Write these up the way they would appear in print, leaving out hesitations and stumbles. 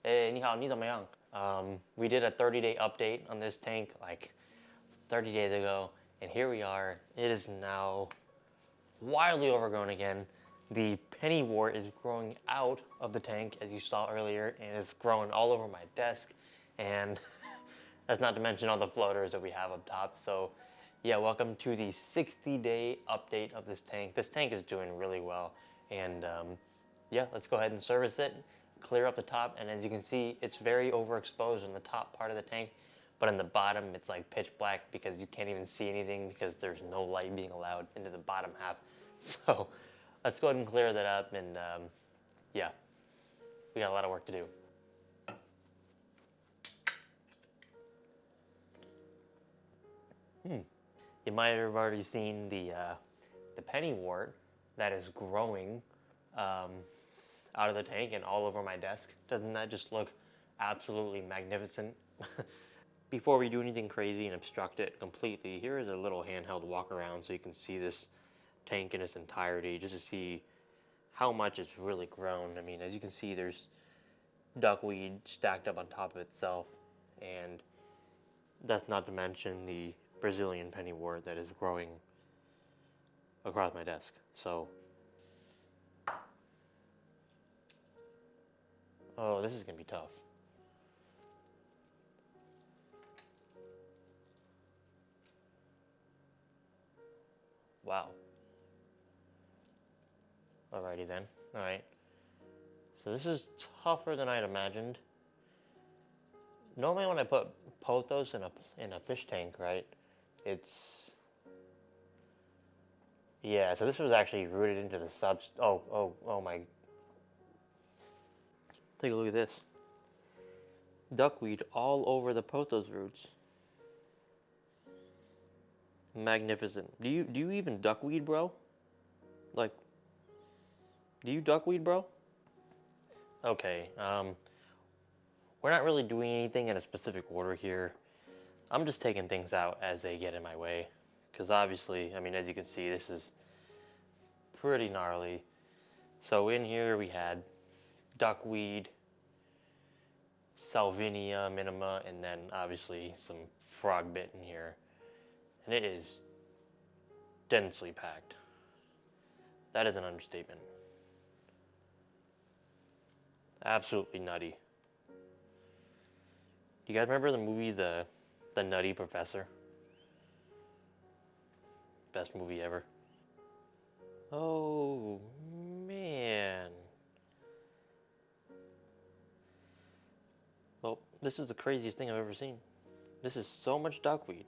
Hey, 你好，你怎么样? We did a 30-day update on this tank like 30 days ago, and here we are. It is now wildly overgrown again. The Pennywort is growing out of the tank, as you saw earlier, and it's growing all over my desk. And that's not to mention all the floaters that we have up top. So yeah, welcome to the 60-day update of this tank. This tank is doing really well. And yeah, let's go ahead and service it, clear up the top. And as you can see, it's very overexposed in the top part of the tank. But in the bottom, it's like pitch black because you can't even see anything because there's no light being allowed into the bottom half. So let's go ahead and clear that up. And yeah, we got a lot of work to do. You might have already seen the Pennywort that is growing out of the tank and all over my desk. Doesn't that just look absolutely magnificent? Before we do anything crazy and obstruct it completely, here is a little handheld walk around so you can see this tank in its entirety, just to see how much it's really grown. I mean, as you can see, there's duckweed stacked up on top of itself, and that's not to mention the Brazilian Pennywort that is growing across my desk. So, oh, this is gonna be tough. Wow. Alrighty then. Alright. So this is tougher than I'd imagined. Normally when I put pothos in a fish tank, right, it's, yeah, so this was actually rooted into the oh my. Take a look at this. Duckweed all over the pothos roots. Magnificent. Do you even duckweed, bro? Like, do you duckweed, bro? Okay, we're not really doing anything in a specific order here. I'm just taking things out as they get in my way. Because obviously, I mean, as you can see, this is pretty gnarly. So in here we had duckweed, Salvinia minima, and then obviously some frog bit in here. And it is densely packed. That is an understatement. Absolutely nutty. Do you guys remember the movie The Nutty Professor? Best movie ever. Oh, man. Well, this is the craziest thing I've ever seen. This is so much duckweed.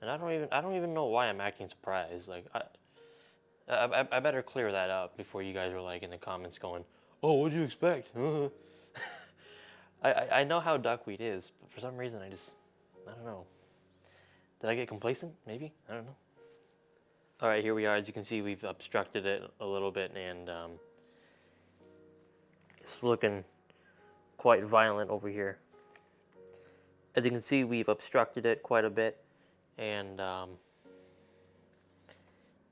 And I don't even know why I'm acting surprised. Like, I better clear that up before you guys are like in the comments going, "Oh, what'd you expect?" I know how duckweed is, but for some reason I don't know. Did I get complacent? Maybe? I don't know. Alright, here we are. As you can see, we've obstructed it a little bit, and it's looking quite violent over here. As you can see, we've obstructed it quite a bit, and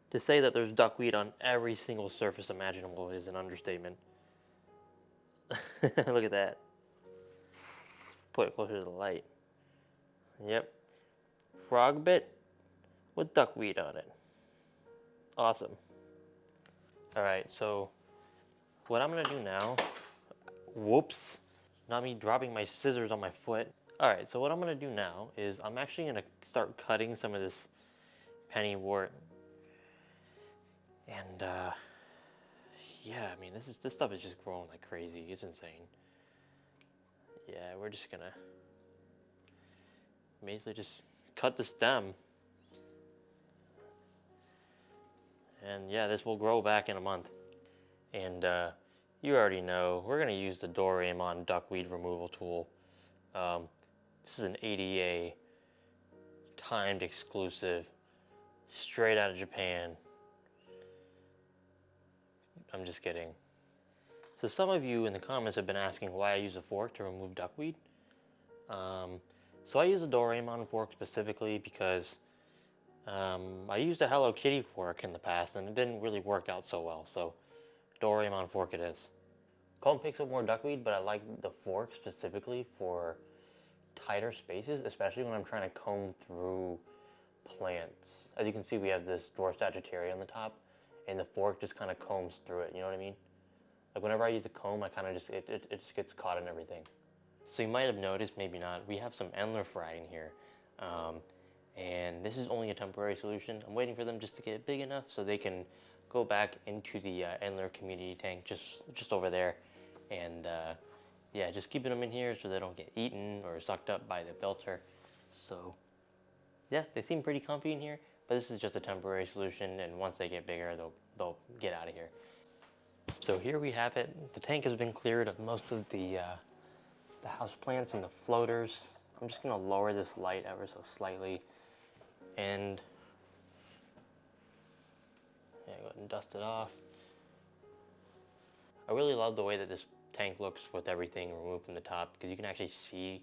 to say that there's duckweed on every single surface imaginable is an understatement. Look at that. Put it closer to the light. Yep. Frog bit with duckweed on it. Awesome. Alright, so what I'm gonna do now, whoops, not me dropping my scissors on my foot. Alright, so what I'm gonna do now is I'm actually gonna start cutting some of this Pennywort. And yeah, I mean, this stuff is just growing like crazy. It's insane. Yeah, we're just gonna basically just cut the stem. And yeah, this will grow back in a month. And you already know, we're gonna use the Doraemon duckweed removal tool. This is an ADA timed exclusive, straight out of Japan. I'm just kidding. So some of you in the comments have been asking why I use a fork to remove duckweed. So I use a Doraemon fork specifically because I used a Hello Kitty fork in the past and it didn't really work out so well. So Doraemon fork it is. Comb picks up more duckweed, but I like the fork specifically for tighter spaces, especially when I'm trying to comb through plants. As you can see, we have this dwarf Sagittaria on the top, and the fork just kind of combs through it, you know what I mean? Like whenever I use a comb, I kind of just, it just gets caught in everything. So you might have noticed, maybe not, we have some Endler fry in here. And this is only a temporary solution. I'm waiting for them just to get big enough so they can go back into the Endler community tank just over there. And yeah, just keeping them in here so they don't get eaten or sucked up by the filter. So yeah, they seem pretty comfy in here, but this is just a temporary solution, and once they get bigger, they'll get out of here. So here we have it. The tank has been cleared of most of the house plants and the floaters. I'm just gonna lower this light ever so slightly, and yeah, go ahead and dust it off. I really love the way that this tank looks with everything removed from the top, because you can actually see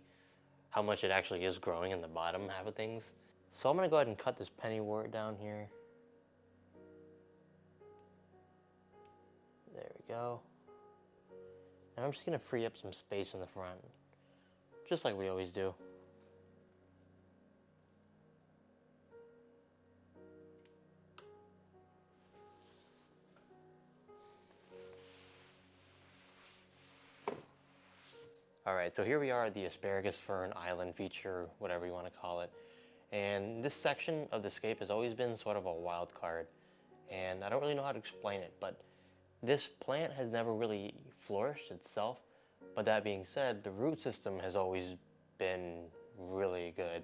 how much it actually is growing in the bottom half of things. So I'm gonna go ahead and cut this Pennywort down here. There we go. And I'm just gonna free up some space in the front, just like we always do. All right, so here we are at the Asparagus Fern Island feature, whatever you want to call it. And this section of the scape has always been sort of a wild card, and I don't really know how to explain it, but this plant has never really flourished itself. But that being said, the root system has always been really good.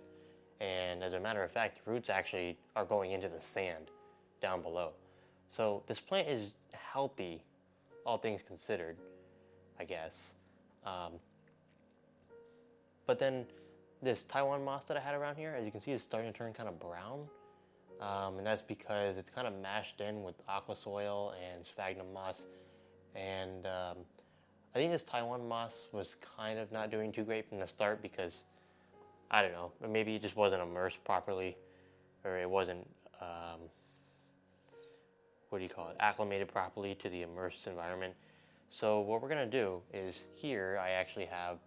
And as a matter of fact, the roots actually are going into the sand down below. So this plant is healthy, all things considered, I guess. But then this Taiwan moss that I had around here, as you can see, is starting to turn kind of brown. And that's because it's kind of mashed in with aqua soil and sphagnum moss. And I think this Taiwan moss was kind of not doing too great from the start because, I don't know, maybe it just wasn't immersed properly, or it wasn't, what do you call it, acclimated properly to the immersed environment. So what we're gonna do is here I actually have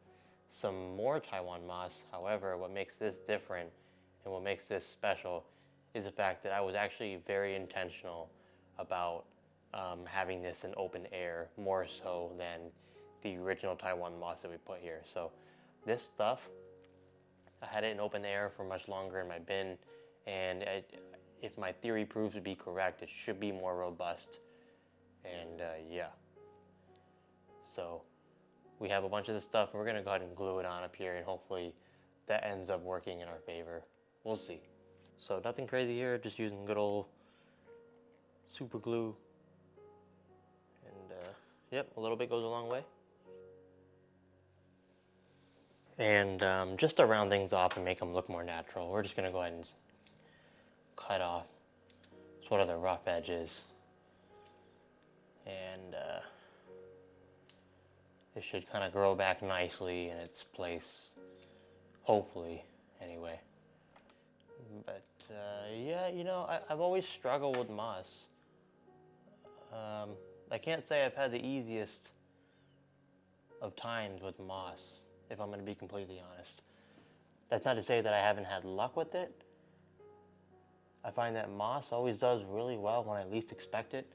some more Taiwan moss. However, what makes this different and what makes this special is the fact that I was actually very intentional about having this in open air more so than the original Taiwan moss that we put here. So this stuff, I had it in open air for much longer in my bin, and if my theory proves to be correct, it should be more robust. And yeah, so we have a bunch of this stuff, and we're gonna go ahead and glue it on up here, and hopefully that ends up working in our favor. We'll see. So nothing crazy here, just using good old super glue. And yep, a little bit goes a long way. And just to round things off and make them look more natural, we're just gonna go ahead and cut off sort of the rough edges. And it should kind of grow back nicely in its place, hopefully, anyway. But yeah, you know, I've always struggled with moss. I can't say I've had the easiest of times with moss, if I'm going to be completely honest. That's not to say that I haven't had luck with it. I find that moss always does really well when I least expect it.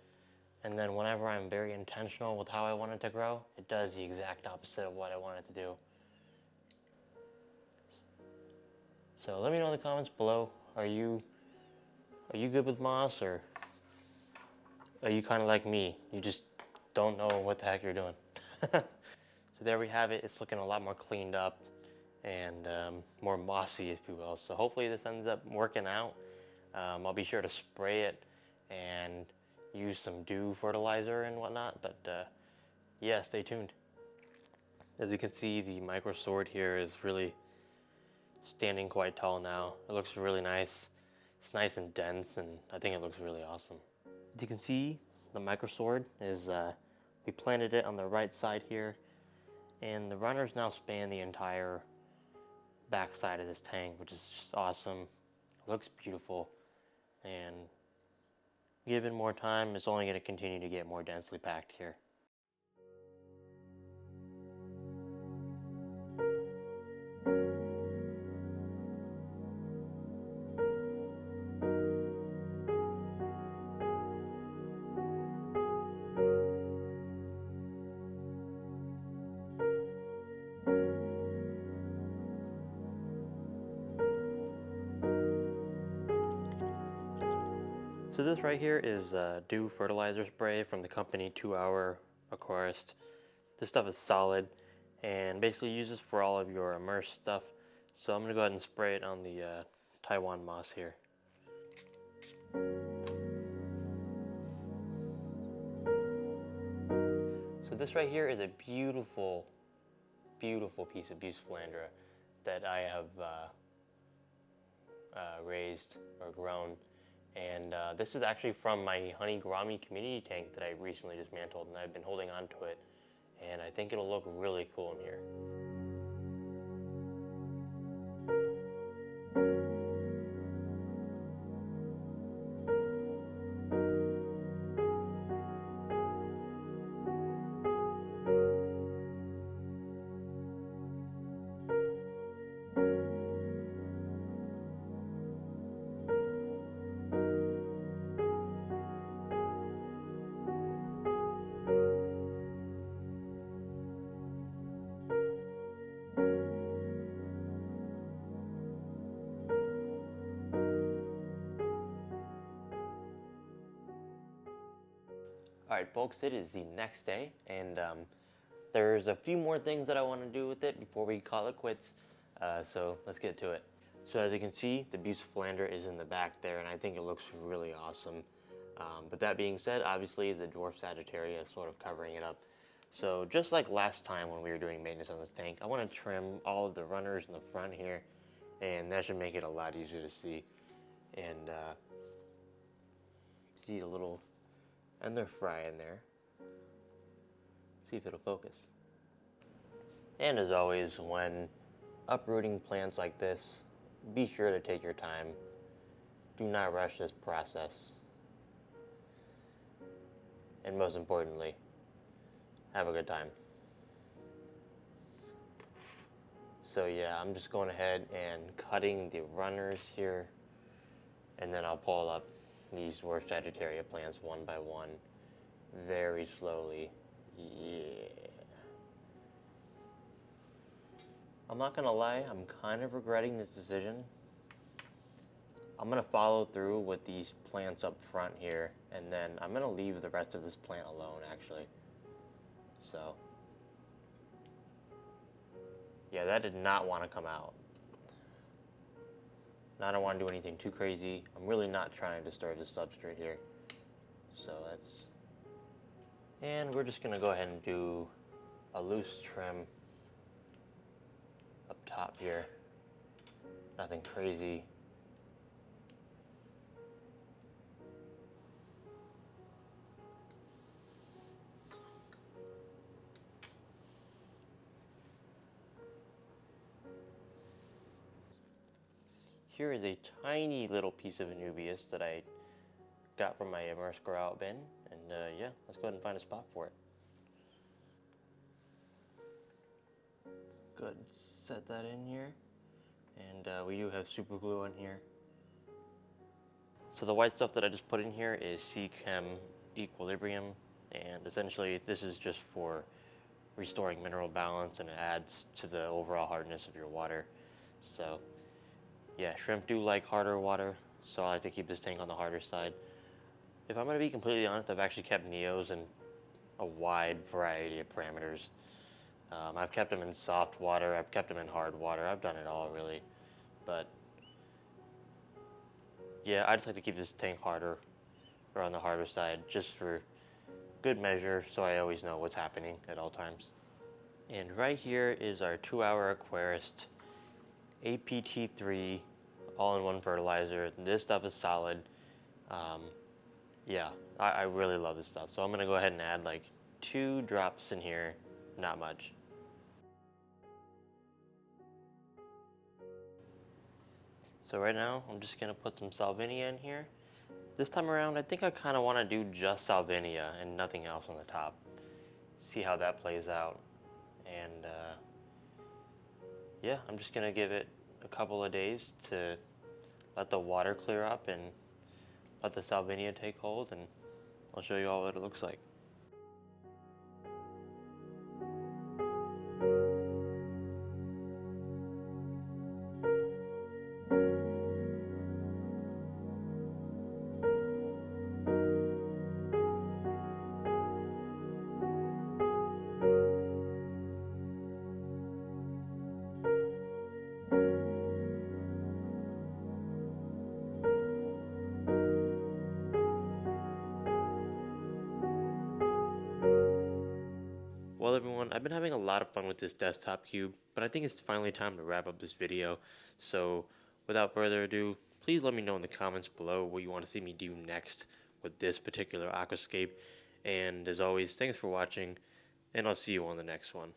And then whenever I'm very intentional with how I want it to grow, it does the exact opposite of what I want it to do. So let me know in the comments below, are you good with moss, or are you kind of like me? You just don't know what the heck you're doing. So there we have it. It's looking a lot more cleaned up and more mossy, if you will. So hopefully this ends up working out. I'll be sure to spray it and use some dew fertilizer and whatnot, but yeah, stay tuned. As you can see, the micro sword here is really standing quite tall now. It looks really nice. It's nice and dense, and I think it looks really awesome. As you can see, the micro sword is, we planted it on the right side here, and the runners now span the entire back side of this tank, which is just awesome. It looks beautiful, and given more time, it's only going to continue to get more densely packed here. So this right here is Dew fertilizer spray from the company 2-Hour Aquarist. This stuff is solid and basically uses for all of your immersed stuff. So I'm going to go ahead and spray it on the Taiwan moss here. So this right here is a beautiful, beautiful piece of Bucephalandra that I have raised or grown. And this is actually from my honey gourami community tank that I recently dismantled, and I've been holding on to it. And I think it'll look really cool in here. Alright folks, it is the next day, and there's a few more things that I want to do with it before we call it quits, so let's get to it. So as you can see, the Bucephalandra is in the back there, and I think it looks really awesome. But that being said, obviously the Dwarf Sagittaria is sort of covering it up. So just like last time when we were doing maintenance on this tank, I want to trim all of the runners in the front here, and that should make it a lot easier to see. And see a little ender fry in there. See if it'll focus. And as always, when uprooting plants like this, be sure to take your time. Do not rush this process. And most importantly, have a good time. So yeah, I'm just going ahead and cutting the runners here, and then I'll pull up these Dwarf Sagittaria plants one by one, very slowly. Yeah. I'm not gonna lie, I'm kind of regretting this decision. I'm gonna follow through with these plants up front here, and then I'm gonna leave the rest of this plant alone, actually. So, yeah, that did not want to come out. I don't want to do anything too crazy. I'm really not trying to disturb the substrate here. So that's... And we're just going to go ahead and do a loose trim up top here. Nothing crazy. Here is a tiny little piece of Anubias that I got from my immersed grow out bin, and yeah, let's go ahead and find a spot for it. Go ahead and set that in here, and we do have super glue in here. So the white stuff that I just put in here is Chem Equilibrium, and essentially this is just for restoring mineral balance, and it adds to the overall hardness of your water. So yeah, shrimp do like harder water, so I like to keep this tank on the harder side. If I'm going to be completely honest, I've actually kept Neos in a wide variety of parameters. I've kept them in soft water, I've kept them in hard water, I've done it all really. But yeah, I just like to keep this tank harder, or on the harder side, just for good measure, so I always know what's happening at all times. And right here is our 2-Hour Aquarist APT3 all-in-one fertilizer. This stuff is solid. Yeah, I really love this stuff. So I'm gonna go ahead and add like 2 drops in here, not much. So right now, I'm just gonna put some Salvinia in here. This time around, I think I kind of want to do just Salvinia and nothing else on the top. See how that plays out. And yeah, I'm just gonna give it a couple of days to let the water clear up and let the Salvinia take hold, and I'll show you all what it looks like. Well everyone, I've been having a lot of fun with this desktop cube, but I think it's finally time to wrap up this video. So without further ado, please let me know in the comments below what you want to see me do next with this particular aquascape. And as always, thanks for watching, and I'll see you on the next one.